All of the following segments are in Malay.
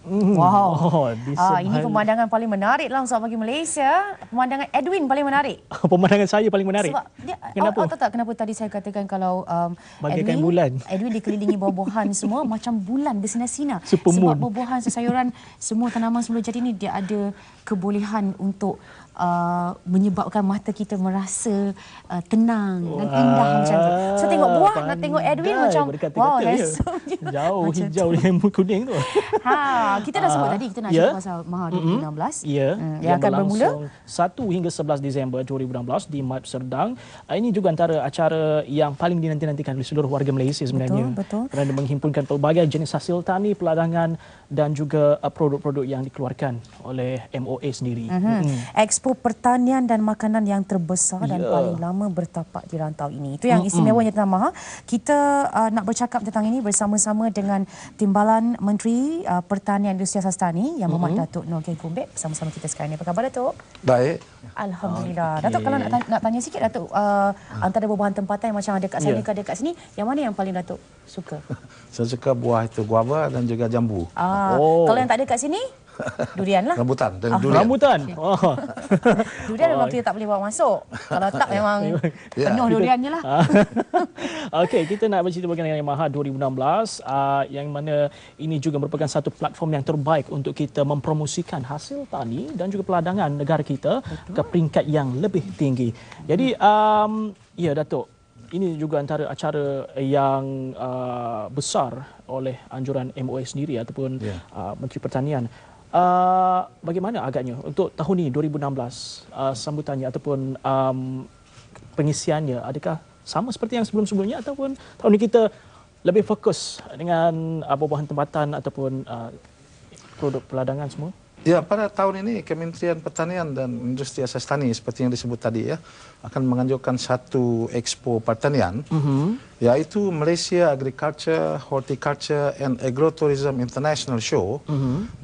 Wow. Ini Sebal. pemandangan paling menarik lah untuk bagi Malaysia. Pemandangan Edwin paling menarik. Pemandangan saya paling menarik. Sebab dia, Kenapa? tahu tak kenapa tadi saya katakan kalau Bagaikan bulan. Edwin dikelilingi buah-buahan semua macam bulan bersinar-sinar. Super Sebab moon. buah-buahan, sayuran, semua tanaman semula jadi ni dia ada kebolehan untuk menyebabkan mata kita merasa tenang dan indah macam tu. So tengok buah, nak tengok Edwin macam wow, handsome je. Jauh Macam hijau tu. dengan kuning tu. Kita dah sebut tadi kita nak cerita pasal Maha 2016. Yang akan bermula 1 hingga 11 Disember 2016 di Mat Serdang. Ini juga antara acara yang paling dinanti-nantikan oleh seluruh warga Malaysia sebenarnya. Betul. Kerana menghimpunkan pelbagai jenis hasil tani, peladangan dan juga produk-produk yang dikeluarkan oleh MOA sendiri. Expo pertanian dan makanan yang terbesar dan paling lama bertapak di rantau ini. Itu yang istimewanya tentang Maha. Kita nak bercakap tentang ini bersama-sama dengan Timbalan Menteri Pertanian Industri Asas Tani Yang Berhormat Datuk Noor K. Gumbek bersama-sama kita sekarang ni. Apa khabar Datuk? Baik. Alhamdulillah. Datuk, kalau nak tanya sikit Datuk, antara buah-buahan tempatan yang macam ada kat saya dekat sini, yang mana yang paling Datuk suka? Saya suka buah itu guava dan juga jambu. Kalau yang tak ada kat sini, durian lah. Rambutan dan durian. Rambutan. Durian memang kita tak boleh bawa masuk. Kalau tak memang penuh duriannya lah. Okey, kita nak bercerita mengenai Maha 2016 yang mana ini juga merupakan satu platform yang terbaik untuk kita mempromosikan hasil tani dan juga peladangan negara kita ke peringkat yang lebih tinggi. Jadi ya Datuk, ini juga antara acara yang besar oleh anjuran MOA sendiri ataupun Menteri Pertanian. Bagaimana agaknya untuk tahun ini 2016 sambutannya ataupun pengisiannya, adakah sama seperti yang sebelum-sebelumnya ataupun tahun ini kita lebih fokus dengan buah-buahan tempatan ataupun produk peladangan semua? Ya, pada tahun ini Kementerian Pertanian dan Industri Asas Tani seperti yang disebut tadi ya akan menganjurkan satu expo pertanian yaitu Malaysia Agriculture, Horticulture and Agrotourism International Show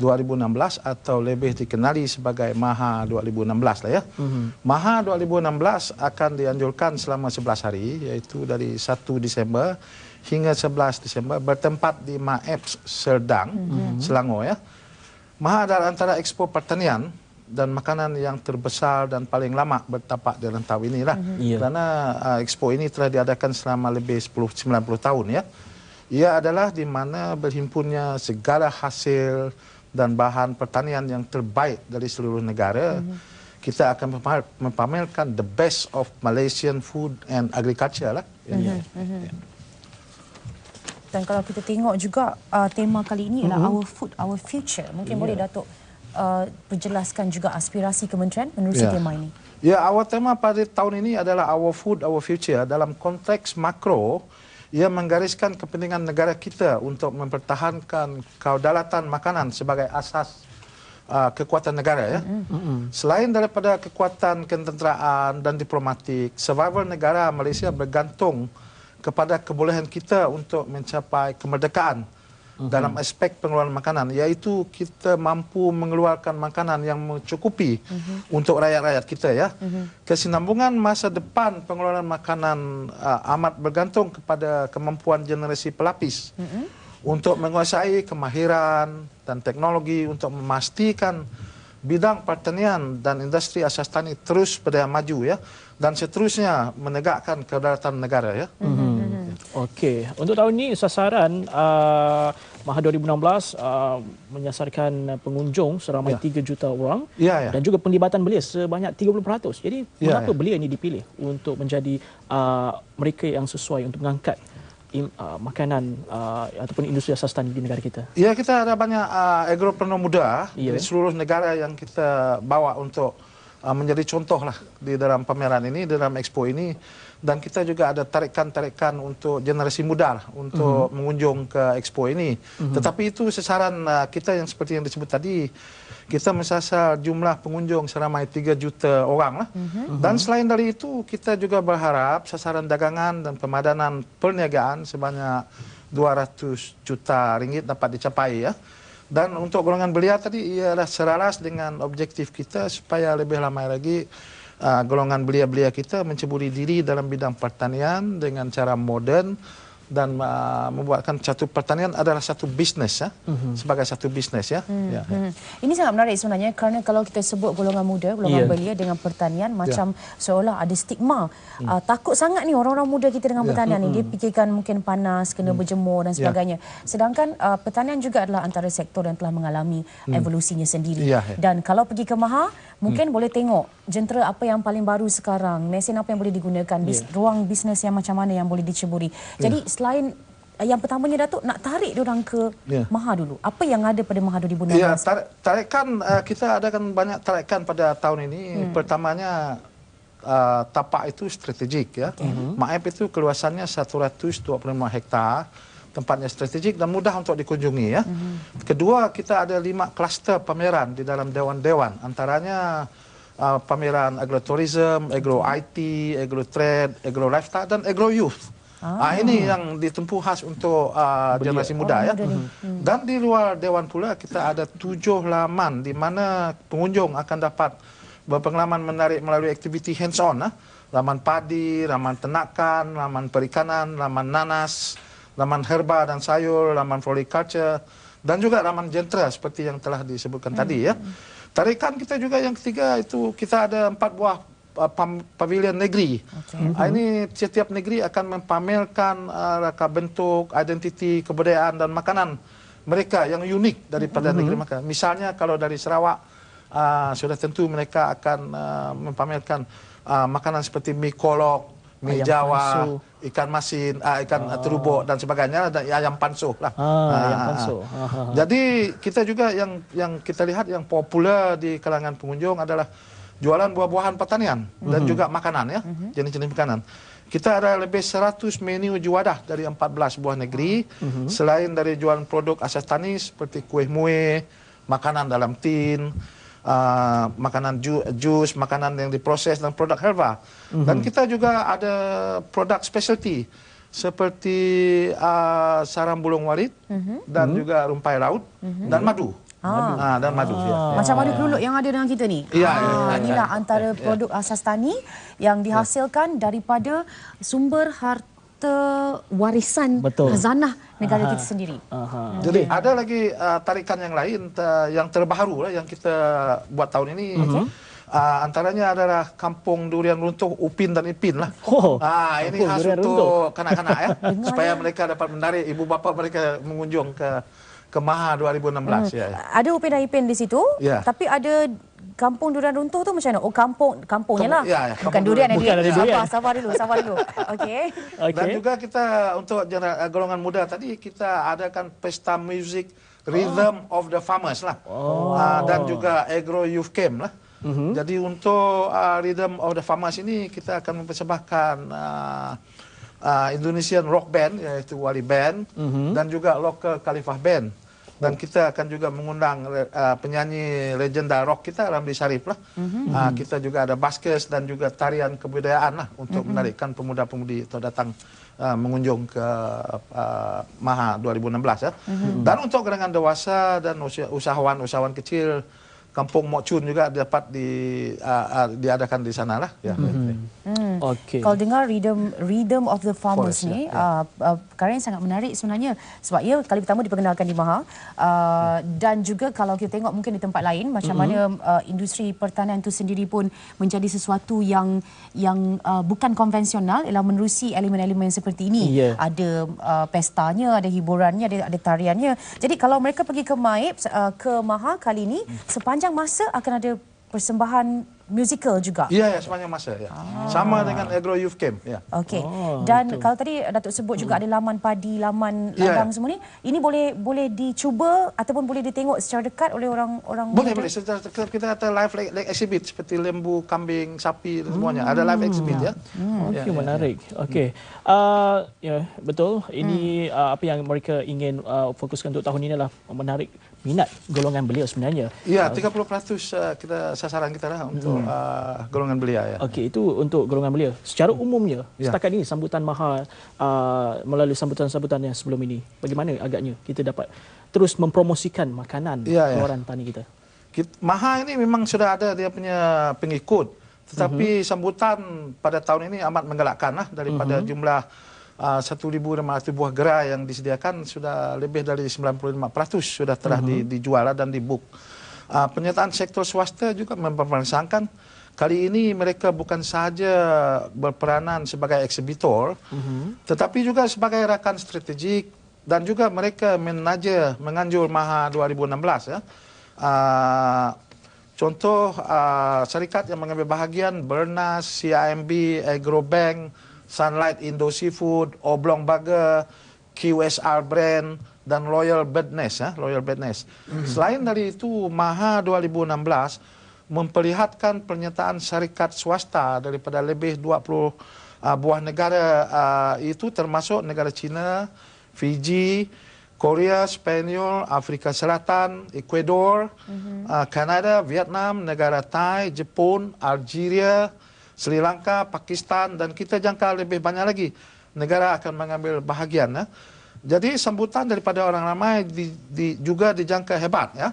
2016 atau lebih dikenali sebagai Maha 2016 lah ya. Maha 2016 akan dianjurkan selama 11 hari iaitu dari 1 Disember hingga 11 Disember bertempat di MAEPS Serdang, Selangor ya. Maha adalah antara expo pertanian dan makanan yang terbesar dan paling lama bertapak di rantau inilah. Kerana expo ini telah diadakan selama lebih 90 tahun ya. Ia adalah di mana berhimpunnya segala hasil dan bahan pertanian yang terbaik dari seluruh negara. Kita akan mempamerkan the best of Malaysian food and agriculture lah. Dan kalau kita tengok juga tema kali ini adalah Our Food, Our Future. Mungkin boleh Datuk perjelaskan juga aspirasi kementerian menerusi tema ini. Ya, awal tema pada tahun ini adalah Our Food, Our Future. Dalam konteks makro, ia menggariskan kepentingan negara kita untuk mempertahankan kedaulatan makanan sebagai asas kekuatan negara ya. Selain daripada kekuatan ketenteraan dan diplomatik, survival negara Malaysia bergantung kepada kebolehan kita untuk mencapai kemerdekaan dalam aspek pengeluaran makanan, iaitu kita mampu mengeluarkan makanan yang mencukupi untuk rakyat-rakyat kita ya. Kesinambungan masa depan pengeluaran makanan amat bergantung kepada kemampuan generasi pelapis untuk menguasai kemahiran dan teknologi untuk memastikan bidang pertanian dan industri asas tani terus berjaya maju ya, dan seterusnya menegakkan kedaulatan negara ya. Okey, untuk tahun ini sasaran Maha 2016 menyasarkan pengunjung seramai 3 juta orang dan juga penglibatan belia sebanyak 30%. Jadi mengapa belia ini dipilih untuk menjadi mereka yang sesuai untuk mengangkat makanan ataupun industri asas tani di negara kita? Ya, kita ada banyak agropreneur muda dari seluruh negara yang kita bawa untuk menjadi contoh lah di dalam pameran ini, dalam expo ini. Dan kita juga ada tarikan-tarikan untuk generasi muda untuk mengunjung ke expo ini. Tetapi itu sasaran kita yang seperti yang disebut tadi, kita mensasar jumlah pengunjung seramai 3 juta orang lah. Dan selain dari itu, kita juga berharap sasaran dagangan dan pemadanan perniagaan sebanyak 200 juta ringgit dapat dicapai ya. Dan untuk golongan belia tadi ialah selaras dengan objektif kita supaya lebih ramai lagi golongan belia-belia kita menceburi diri dalam bidang pertanian dengan cara moden dan membuatkan satu pertanian adalah satu bisnes ya, sebagai satu bisnes ya. Ini sangat menarik sebenarnya kerana kalau kita sebut golongan muda, golongan belia dengan pertanian macam seolah ada stigma. Takut sangat ni orang-orang muda kita dengan pertanian ni. Dia fikirkan mungkin panas, kena berjemur dan sebagainya. Sedangkan pertanian juga adalah antara sektor yang telah mengalami evolusinya sendiri. Dan kalau pergi ke Maha, mungkin boleh tengok jentera apa yang paling baru sekarang, mesin apa yang boleh digunakan, ruang bisnes yang macam mana yang boleh diceburi. Jadi selain yang pertamanya Datuk nak tarik diorang ke Maha dulu. Apa yang ada pada Maha 2016? Ya, tarikan kita adakan banyak tarikan pada tahun ini. Pertamanya tapak itu strategik ya. Maep itu keluasannya 125 hektar. Tempatnya strategik dan mudah untuk dikunjungi ya. Kedua, kita ada 5 kluster pameran di dalam dewan-dewan. Antaranya pameran agrotourism, agro-IT, agro-trade, agro-lifestyle dan agro-youth. Ini yang ditempuh khas untuk generasi muda ya. Dan di luar dewan pula kita ada 7 laman di mana pengunjung akan dapat berpengalaman menarik melalui aktiviti hands-on. Laman padi, laman ternakan, laman perikanan, laman nanas, laman herba dan sayur, laman floriculture, dan juga laman jentera seperti yang telah disebutkan tadi ya. Tarikan kita juga yang ketiga itu kita ada 4 buah pavilion negeri. Ini setiap negeri akan mempamerkan raka bentuk, identiti, kebudayaan dan makanan mereka yang unik daripada negeri mereka. Misalnya kalau dari Sarawak, sudah tentu mereka akan mempamerkan makanan seperti mie kolok, mie Jawa, ikan masin, ikan terubuk dan sebagainya, dan ayam pansuh lah. Ayam pansuh. Jadi kita juga yang kita lihat yang popular di kalangan pengunjung adalah jualan buah-buahan pertanian dan juga makanan ya, jenis-jenis makanan. Kita ada lebih 100 menu juadah dari 14 buah negeri, selain dari jualan produk asas tani seperti kuih muih, makanan dalam tin, makanan jus, makanan yang diproses dan produk herba. Dan kita juga ada produk specialty seperti sarang bulung warit dan juga rumpai laut dan madu. Dan madu. Macam madu keluluk yang ada dengan kita ni. Inilah antara produk asas tani yang dihasilkan daripada sumber harta warisan khazanah negara kita sendiri. Jadi ada lagi tarikan yang lain yang terbaru lah yang kita buat tahun ini. Antaranya adalah Kampung Durian Runtuh Upin dan Ipin lah. Ini khas untuk kanak-kanak ya, supaya mereka dapat menarik ibu bapa mereka mengunjung ke Maha 2016 ya. Ada Upin dan Ipin di situ, tapi ada Kampung Durian Runtuh tu macam mana? Oh, kampungnya lah. Bukan durian. Sabar dulu. Okey. Dan juga kita untuk golongan muda tadi kita adakan pesta muzik Rhythm of the Farmers lah. Dan juga Agro Youth Camp lah. Jadi untuk Rhythm of the Farmers ini kita akan mempersembahkan Indonesian Rock Band, yaitu Wali Band, dan juga Local Khalifah Band. Dan kita akan juga mengundang penyanyi legenda rock kita, Ramli Sharif lah. Kita juga ada baskers dan juga tarian kebudayaan lah untuk menarikkan pemuda-pemudi untuk datang mengunjung ke Maha 2016 ya. Dan untuk kalangan dewasa dan usahawan kecil, Kampung Mok Chun juga dapat diadakan di sana lah. Kalau dengar Rhythm of the Farmers ni, perkara yang sangat menarik sebenarnya. Sebab ia kali pertama diperkenalkan di Maha. Dan juga kalau kita tengok mungkin di tempat lain, macam mana industri pertanian itu sendiri pun menjadi sesuatu yang bukan konvensional, ialah menerusi elemen-elemen seperti ini. Ada pestanya, ada hiburannya, ada tariannya. Jadi kalau mereka pergi ke Maib, ke Maha kali ini, sepanjang masa akan ada persembahan musical juga. Ya, sepanjang masa ya. Sama dengan Agro Youth Camp ya. Okey. Dan kalau tadi Datuk sebut juga ada laman padi, laman ladang semua ni, ini boleh dicuba ataupun boleh ditengok secara dekat oleh orang boleh. Secara dekat kita ada live exhibit seperti lembu, kambing, sapi dan semuanya. Ada live exhibit ya. Okey, menarik. Okey. Betul. Ini apa yang mereka ingin fokuskan untuk tahun ini adalah menarik minat golongan belia sebenarnya. Ya, 30% kita sasaran kita lah untuk golongan belia ya. Okey, itu untuk golongan belia. Secara umumnya, setakat ini sambutan Maha melalui sambutan-sambutan yang sebelum ini, bagaimana agaknya kita dapat terus mempromosikan makanan keluaran tani kita? Maha ini memang sudah ada dia punya pengikut, tetapi sambutan pada tahun ini amat menggalakkan lah daripada jumlah 1.500 buah gerai yang disediakan sudah lebih dari 95% sudah telah dijual dan dibook. Penyertaan sektor swasta juga mempermasalahkan kali ini mereka bukan sahaja berperanan sebagai eksibitor, tetapi juga sebagai rakan strategik dan juga mereka menganjur MAHA 2016 ya. Contoh syarikat yang mengambil bahagian Bernas, CIMB, Agrobank, Sunlight Indo Seafood, Oblong Burger, QSR Brand, dan Royal Birdnest. Ya, Royal Birdnest. Selain dari itu, MAHA 2016 memperlihatkan pernyataan syarikat swasta daripada lebih 20 buah negara, itu termasuk negara China, Fiji, Korea, Spanyol, Afrika Selatan, Ecuador, Kanada, Vietnam, negara Thai, Jepun, Algeria, Sri Lanka, Pakistan, dan kita jangka lebih banyak lagi negara akan mengambil bahagian. Ya. Jadi sambutan daripada orang ramai juga dijangka hebat. Ya.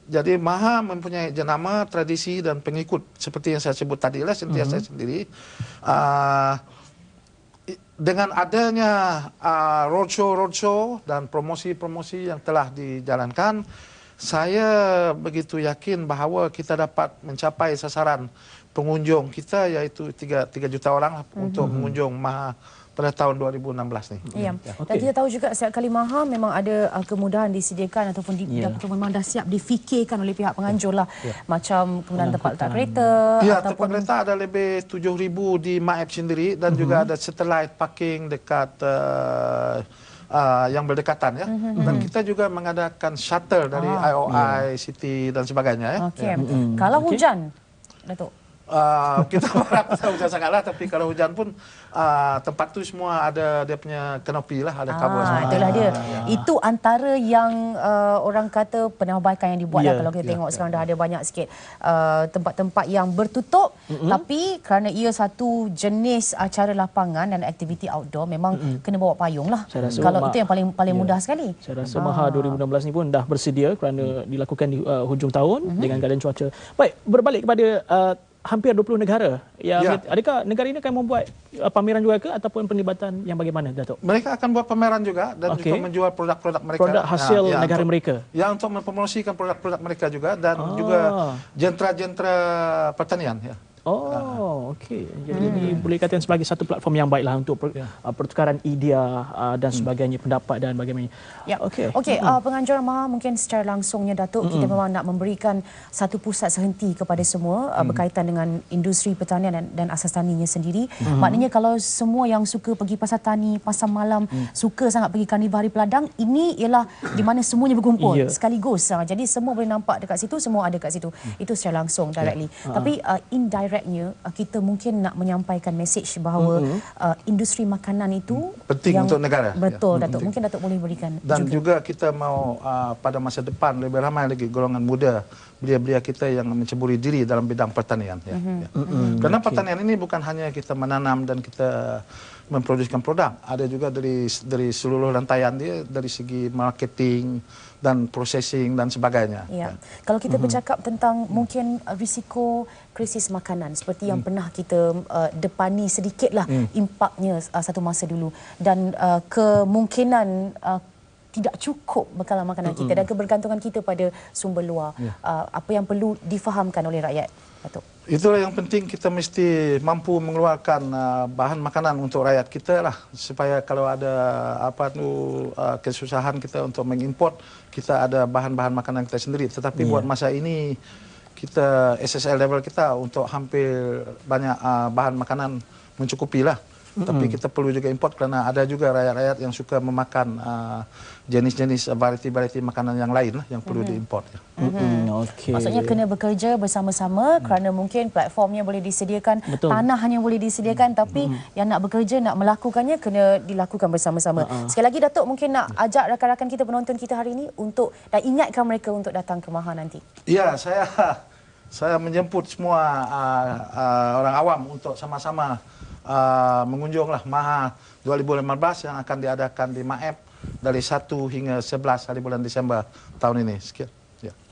Jadi MAHA mempunyai jenama, tradisi dan pengikut seperti yang saya sebut tadi lah, sentiasa saya sendiri. Dengan adanya roadshow dan promosi-promosi yang telah dijalankan, saya begitu yakin bahawa kita dapat mencapai sasaran pengunjung kita, yaitu 3 juta orang untuk mengunjung MAHA pada tahun 2016 ni. Ya. Dan kita tahu juga setiap kali MAHA memang ada kemudahan disediakan ataupun memang dah siap difikirkan oleh pihak penganjur lah. Macam kemudahan tempat letak kereta. Ya, tempat letak ada lebih 7,000 di MAEP sendiri dan juga ada satellite parking dekat yang berdekatan ya. Dan kita juga mengadakan shuttle dari IOI, City dan sebagainya ya. Kalau hujan, Datuk? Kita berharap hujan sangatlah, tapi kalau hujan pun tempat tu semua ada dia punya kanopi lah, ada kabel semua. Itulah dia. Itu antara yang orang kata penambahbaikan yang dibuat lah. Kalau kita tengok sekarang dah ada banyak sikit tempat-tempat yang bertutup, tapi kerana ia satu jenis acara lapangan dan aktiviti outdoor, memang kena bawa payung lah. Kalau itu yang paling mudah sekali. Saya rasa MAHA 2016 ni pun dah bersedia kerana dilakukan di hujung tahun dengan keadaan cuaca. Baik, berbalik kepada hampir 20 negara. Adakah negara ini akan membuat pameran juga ke ataupun penlibatan yang bagaimana, Datuk? Mereka akan buat pameran juga dan juga menjual produk-produk mereka. Produk hasil negara mereka. Ya, untuk mempromosikan produk-produk mereka juga dan juga jentera-jentera pertanian. Ya. Okey. Jadi ini boleh katakan sebagai satu platform yang baiklah untuk pertukaran idea dan sebagainya, pendapat dan bagaimana. Ya. Okey, penganjuran MAHA mungkin secara langsungnya, Datuk, kita memang nak memberikan satu pusat sehenti kepada semua berkaitan dengan industri pertanian dan asas taninya sendiri. Maknanya kalau semua yang suka pergi pasar tani, pasar malam, suka sangat pergi Karnival Hari Peladang, ini ialah di mana semuanya berkumpul sekaligus. Jadi semua boleh nampak dekat situ, semua ada dekat situ. Itu secara langsung, directly. Tapi indirectnya kita mungkin nak menyampaikan mesej bahawa industri makanan itu penting untuk negara. Betul, Datuk. Mungkin Datuk boleh berikan. Dan juga kita mau pada masa depan lebih ramai lagi golongan muda, belia-belia kita yang menceburi diri dalam bidang pertanian. Karena pertanian ini bukan hanya kita menanam dan kita memproduksikan produk, ada juga dari seluruh rantaian dia, dari segi marketing dan processing dan sebagainya. Kalau kita bercakap tentang mungkin risiko krisis makanan seperti yang pernah kita depani sedikitlah impaknya satu masa dulu, dan kemungkinan tidak cukup bekalan makanan kita dan kebergantungan kita pada sumber luar. Apa yang perlu difahamkan oleh rakyat, Datuk? Itulah yang penting, kita mesti mampu mengeluarkan bahan makanan untuk rakyat kita lah, supaya kalau ada kesusahan kita untuk mengimport, kita ada bahan-bahan makanan kita sendiri. Tetapi buat masa ini kita SSL level kita untuk hampir banyak bahan makanan mencukupi lah. Tapi kita perlu juga import kerana ada juga rakyat-rakyat yang suka memakan jenis-jenis variety makanan yang lain yang perlu diimport. Maksudnya kena bekerja bersama-sama kerana mungkin platformnya boleh disediakan, tanahnya boleh disediakan, tapi yang nak bekerja, nak melakukannya kena dilakukan bersama-sama. Sekali lagi, Datuk, mungkin nak ajak rakan-rakan kita, penonton kita hari ini untuk dan ingatkan mereka untuk datang ke MAHA nanti. Ya, saya menjemput semua orang awam untuk sama-sama mengunjunglah MAHA 2015 yang akan diadakan di MAEP dari 1 hingga 11 hari bulan Disember tahun ini. Sekian.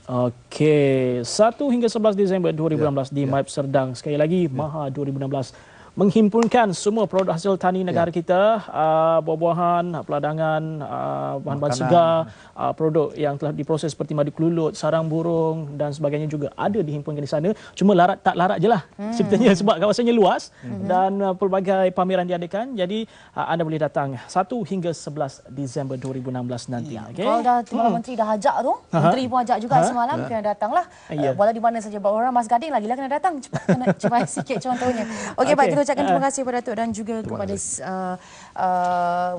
Okey, 1 hingga 11 Disember 2016 di MAEP Serdang. Sekali lagi, MAHA 2016 menghimpunkan semua produk hasil tani negara kita, buah-buahan, peladangan, bahan-bahan segar, produk yang telah diproses seperti madu kelulut, sarang burung dan sebagainya juga ada dihimpunkan di sana. Cuma tak larat je lah sebenarnya sebab kawasannya luas dan pelbagai pameran diadakan. Jadi anda boleh datang 1 hingga 11 Disember 2016 nanti. Okay? Kalau dah Timbalan Menteri dah ajak tu, Menteri pun ajak juga semalam, kena datanglah. Walau di mana saja, orang Mas Gading lagi lah kena datang. Cepat sikit contohnya. Okey, baik, kita ucapkan terima kasih kepada Datuk dan juga kepada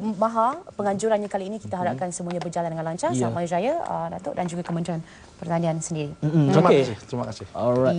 Maha. Penganjurannya kali ini kita harapkan semuanya berjalan dengan lancar. Selamat Maju Raya, Datuk, dan juga Kementerian Pertanian sendiri. Terima kasih. Alright.